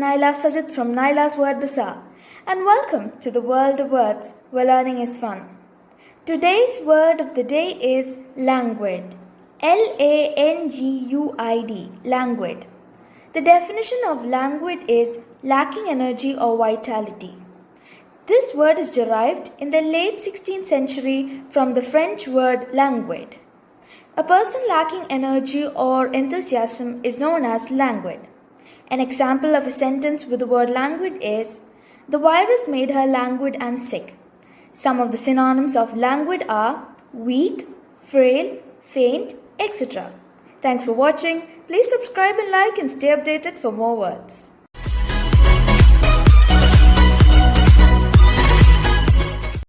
Nailah Sajid from Nailah's Word Bazaar, and welcome to the world of words where learning is fun. Today's word of the day is languid. Languid, languid. The definition of languid is lacking energy or vitality. This word is derived in the late 16th century from the French word languid. A person lacking energy or enthusiasm is known as languid. An example of a sentence with the word languid is, the virus made her languid and sick. Some of the synonyms of languid are weak, frail, faint, etc. Thanks for watching. Please subscribe and like and stay updated for more words.